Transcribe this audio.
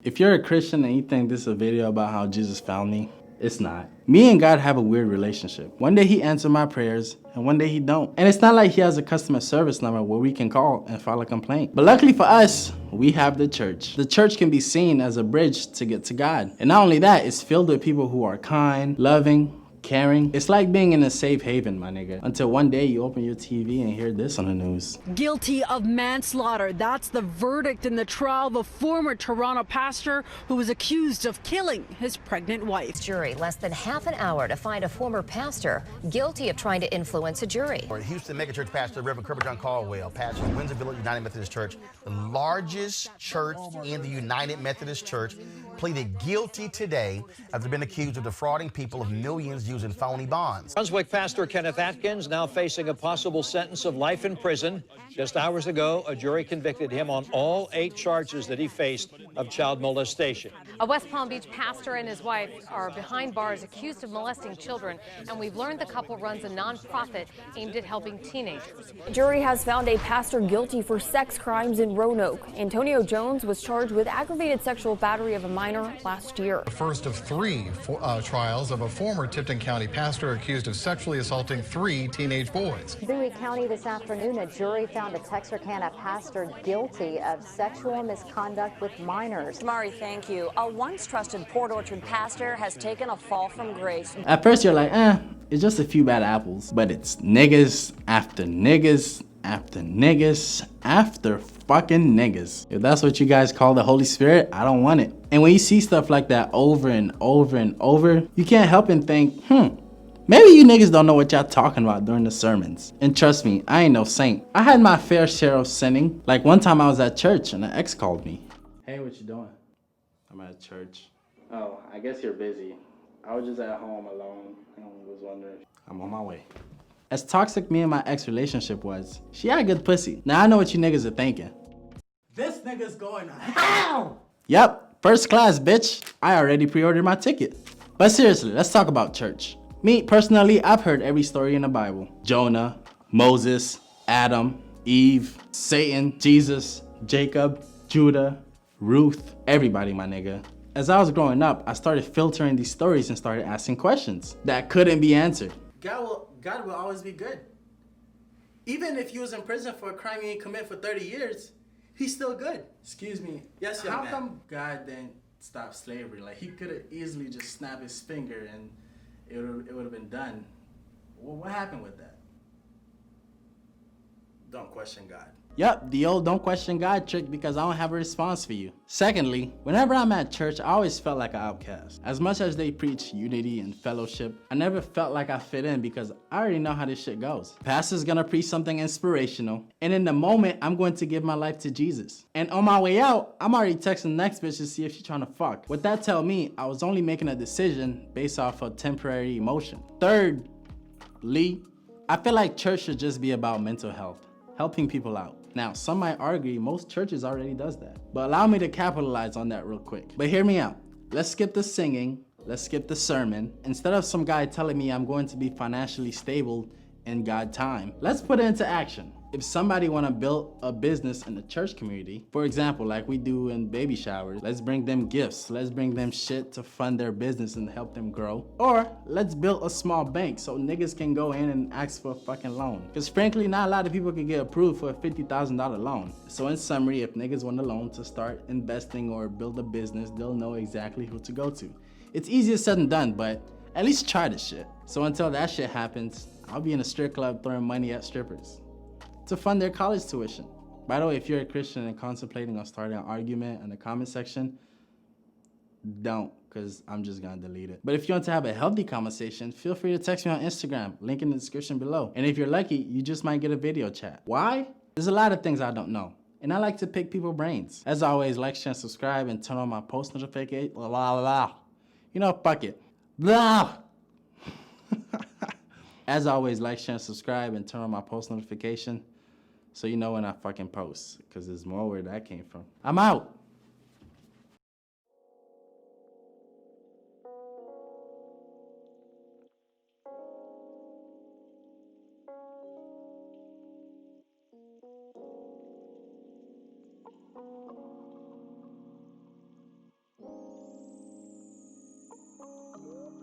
If you're a Christian and you think this is a video about how Jesus found me, it's not. Me and God have a weird relationship. One day he answers my prayers and one day he don't. And it's not like he has a customer service number where we can call and file a complaint. But luckily for us, we have the church. The church can be seen as a bridge to get to God. And not only that, it's filled with people who are kind, loving, caring. It's like being in a safe haven, my nigga. Until one day you open your TV and hear this on the news. Guilty of manslaughter. That's the verdict in the trial of a former Toronto pastor who was accused of killing his pregnant wife. Jury less than half an hour to find a former pastor guilty of trying to influence a jury. Houston megachurch pastor Reverend Kirby Caldwell, pastor of Windsor Village United Methodist Church, the largest church in the United Methodist Church, pleaded guilty today after being accused of defrauding people of millions using phony bonds. Brunswick pastor Kenneth Atkins now facing a possible sentence of life in prison. Just hours ago, a jury convicted him on all 8 charges that he faced of child molestation. A West Palm Beach pastor and his wife are behind bars accused of molesting children, and we've learned the couple runs a nonprofit aimed at helping teenagers. A jury has found a pastor guilty for sex crimes in Roanoke. Antonio Jones was charged with aggravated sexual battery of a minor last year. The first of 3 trials of a former Tipton County pastor accused of sexually assaulting 3 teenage boys. Bowie County this afternoon, a jury found a Texarkana pastor guilty of sexual misconduct with minors. Mari, thank you. A once trusted Port Orchard pastor has taken a fall from grace. At first you're like, it's just a few bad apples. But it's niggas after niggas after niggas after fucking niggas. If that's what you guys call the Holy Spirit, I don't want it. And when you see stuff like that over and over and over, you can't help and think, maybe you niggas don't know what y'all talking about during the sermons. And trust me, I ain't no saint. I had my fair share of sinning. Like one time I was at church and an ex called me. Hey, what you doing? I'm at church. Oh, I guess you're busy. I was just at home alone and was wondering. I'm on my way. As toxic me and my ex relationship was, she had good pussy. Now I know what you niggas are thinking. This nigga's going to hell! Yep, first class, bitch. I already pre-ordered my ticket. But seriously, let's talk about church. Me, personally, I've heard every story in the Bible. Jonah, Moses, Adam, Eve, Satan, Jesus, Jacob, Judah, Ruth, everybody, my nigga. As I was growing up, I started filtering these stories and started asking questions that couldn't be answered. God will always be good. Even if you was in prison for a crime you didn't commit for 30 years, he's still good. Excuse me. Yes, young man. How come God didn't stop slavery? Like, he could have easily just snapped his finger and it would have been done. Well, what happened with that? Don't question God. Yep, the old don't question God trick, because I don't have a response for you. Secondly, whenever I'm at church, I always felt like an outcast. As much as they preach unity and fellowship, I never felt like I fit in because I already know how this shit goes. Pastor's gonna preach something inspirational, and in the moment, I'm going to give my life to Jesus. And on my way out, I'm already texting the next bitch to see if she's trying to fuck. What that tell me, I was only making a decision based off of temporary emotion. Thirdly, I feel like church should just be about mental health, helping people out. Now, some might argue most churches already does that, but allow me to capitalize on that real quick. But hear me out. Let's skip the singing, let's skip the sermon. Instead of some guy telling me I'm going to be financially stable in God time, let's put it into action. If somebody wanna build a business in the church community, for example, like we do in baby showers, let's bring them gifts, let's bring them shit to fund their business and help them grow. Or let's build a small bank so niggas can go in and ask for a fucking loan. Cause frankly, not a lot of people can get approved for a $50,000 loan. So in summary, if niggas want a loan to start investing or build a business, they'll know exactly who to go to. It's easier said than done, but at least try this shit. So until that shit happens, I'll be in a strip club throwing money at strippers to fund their college tuition. By the way, if you're a Christian and contemplating on starting an argument in the comment section, don't, because I'm just gonna delete it. But if you want to have a healthy conversation, feel free to text me on Instagram, link in the description below. And if you're lucky, you just might get a video chat. Why? There's a lot of things I don't know, and I like to pick people's brains. As always, like, share, and subscribe, and turn on my post notification. Blah, blah, blah. You know, fuck it. Blah. As always, like, share, and subscribe, and turn on my post notification so you know when I fucking post, because there's more where that came from. I'm out.